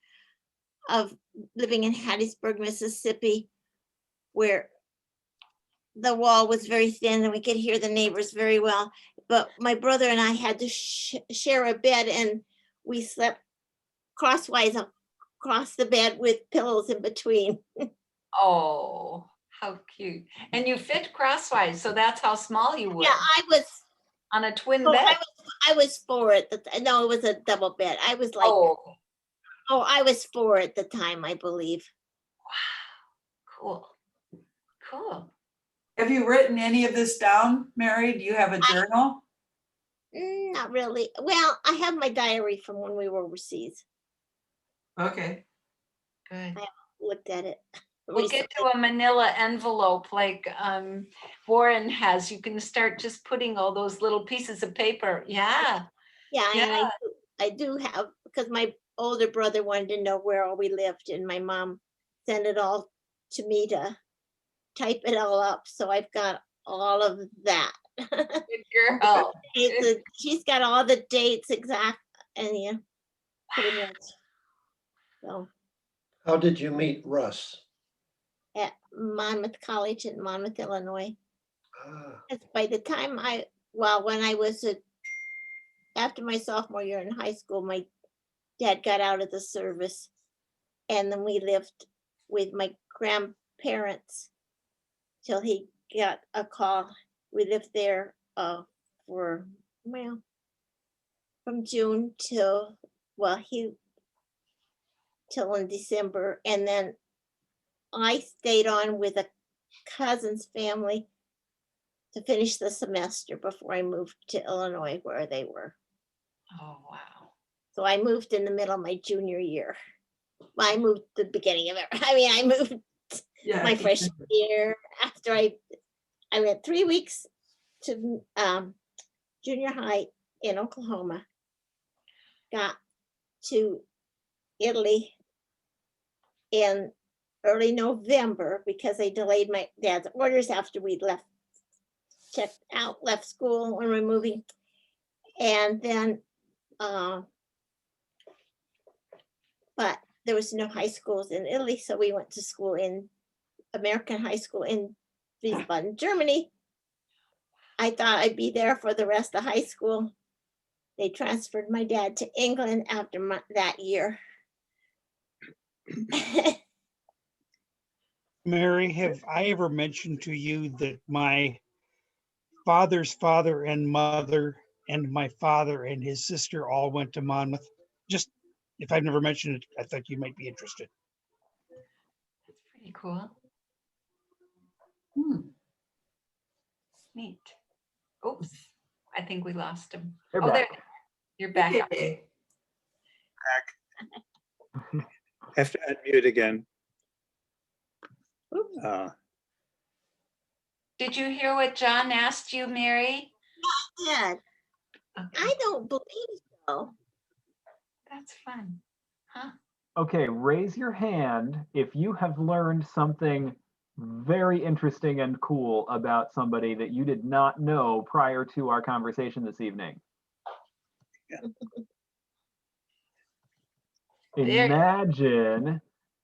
of living in Hattiesburg, Mississippi, where the wall was very thin and we could hear the neighbors very well. But my brother and I had to share a bed, and we slept crosswise across the bed with pillows in between. Oh, how cute. And you fit crosswise, so that's how small you were. Yeah, I was on a twin Oh, bed. I was 4 at the no, it was a double bed. I was like, I was 4 at the time, I believe. Cool. Cool. Have you written any of this down, Mary? Do you have a journal? Not really. Well, I have my diary from when we were overseas. Okay. Good. I haven't looked at it. We'll get to a manila envelope like Warren has. You can start just putting all those little pieces of paper. Yeah. Yeah, and I do have, because my older brother wanted to know where all we lived, and my mom sent it all to me to type it all up. So I've got all of that. Good girl. She's got all the dates exact, and yeah, pretty much. So How did you meet Russ? at Monmouth College in Monmouth, Illinois. Ah, It's by the time when I was after my sophomore year in high school, my dad got out of the service, and then we lived with my grandparents till he got a call. We lived there for from June till in December, and then I stayed on with a cousin's family to finish the semester before I moved to Illinois, where they were. Oh, wow. So I moved in the middle of my junior year. Well, I moved the beginning of it. I mean, I moved my freshman year after I went 3 weeks to junior high in Oklahoma. Got to Italy in early November because they delayed my dad's orders after we'd left school when we were moving. And then, but there was no high schools in Italy, so we went to school in American high school in Wiesbaden, Germany. I thought I'd be there for the rest of high school. They transferred my dad to England after that year. Mary, have I ever mentioned to you that my father's father and mother and my father and his sister all went to Monmouth? Just if I've never mentioned it, I thought you might be interested. Pretty cool. Neat. Oops, I think we lost him. They're Oh, there, back. you're back up. Have to unmute again. Did you hear what John asked you, Mary? Yeah, Okay. I don't believe so. That's fun. Huh? Okay, raise your hand if you have learned something very interesting and cool about somebody that you did not know prior to our conversation this evening. There. Imagine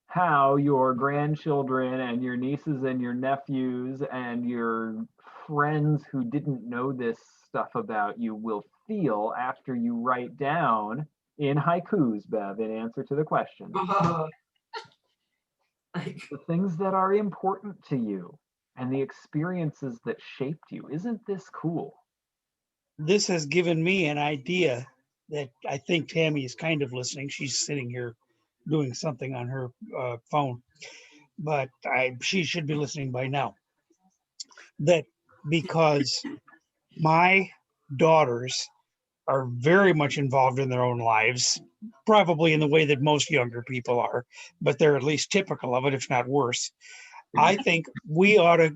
how your grandchildren and your nieces and your nephews and your friends who didn't know this stuff about you will feel after you write down in haikus, Bev, in answer to the question, the things that are important to you and the experiences that shaped you. Isn't this cool? This has given me an idea that I think Tammy is kind of listening. She's sitting here doing something on her phone, but she should be listening by now. That because my daughters are very much involved in their own lives, probably in the way that most younger people are, but they're at least typical of it, if not worse. I think we ought to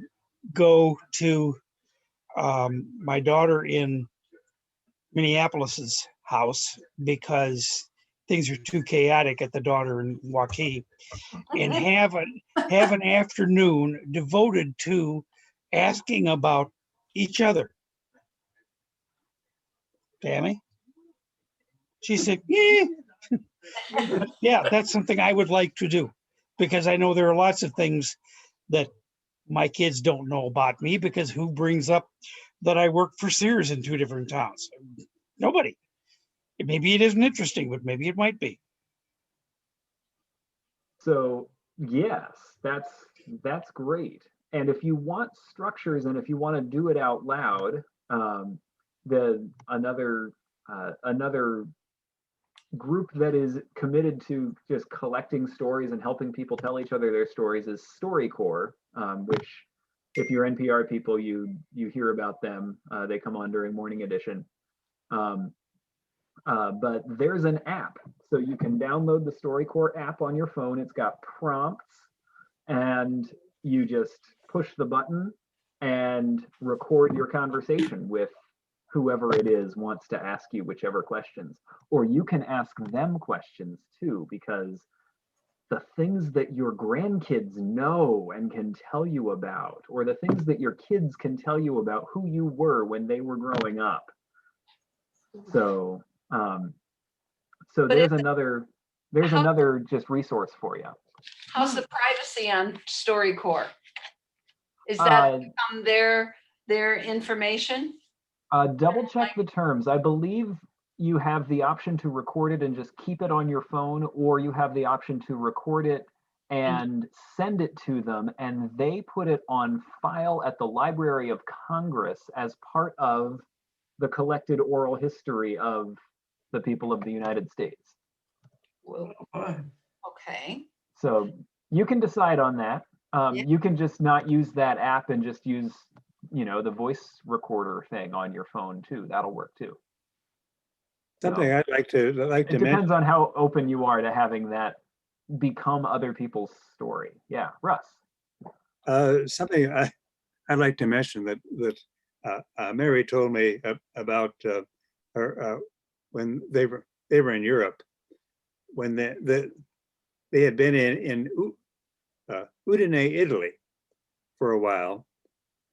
go to my daughter in Minneapolis's house because things are too chaotic at the daughter in Waukee, and have an afternoon devoted to asking about each other. Tammy? She said, yeah. Yeah, that's something I would like to do because I know there are lots of things that my kids don't know about me because who brings up that I work for Sears in 2 different towns? Nobody. Maybe it isn't interesting, but maybe it might be. So yes, that's great. And if you want structures and if you want to do it out loud, another group that is committed to just collecting stories and helping people tell each other their stories is StoryCorps, which if you're NPR people, you hear about them. They come on during Morning Edition. But there's an app, so you can download the StoryCorps app on your phone. It's got prompts, and you just push the button and record your conversation with whoever it is wants to ask you whichever questions. Or you can ask them questions too, because the things that your grandkids know and can tell you about, or the things that your kids can tell you about who you were when they were growing up. So so But there's another just resource for you. How's the privacy on StoryCorps? Is that their information? Double check the terms. I believe you have the option to record it and just keep it on your phone, or you have the option to record it and send it to them, and they put it on file at the Library of Congress as part of the collected oral history of the people of the United States. Okay. So you can decide on that. You can just not use that app and just use, the voice recorder thing on your phone too. That'll work too. Something I'd like to It mention. depends on how open you are to having that become other people's story. Yeah, Russ. Something I'd like to mention that Mary told me about her when they were in Europe, when they had been in Udine, Italy, for a while,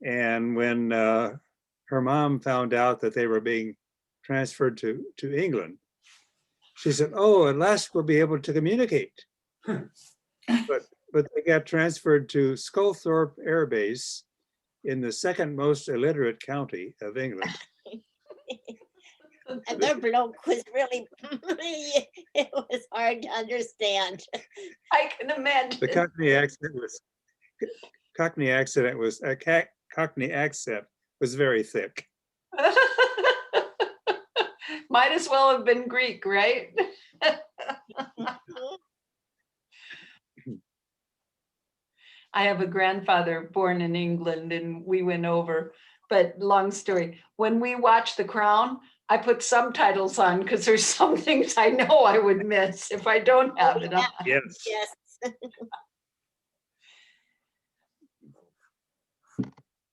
and when her mom found out that they were being transferred to England, she said, "Oh, at last we'll be able to communicate." But they got transferred to Sculthorpe Air Base in the second most illiterate county of England. And their bloke was really, it was hard to understand. I can imagine. The Cockney accent was very thick. Might as well have been Greek, right? I have a grandfather born in England and we went over, but long story. When we watch The Crown, I put subtitles on because there's some things I know I would miss if I don't have it on. Yes. Yes.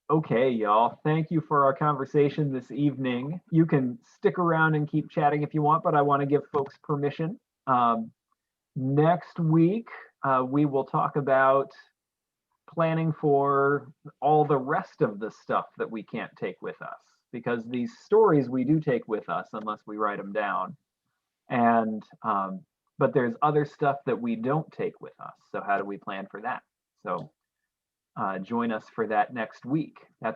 Okay, y'all. Thank you for our conversation this evening. You can stick around and keep chatting if you want, but I want to give folks permission. Next week, we will talk about planning for all the rest of the stuff that we can't take with us, because these stories we do take with us unless we write them down. And but there's other stuff that we don't take with us. So how do we plan for that? So join us for that next week. That's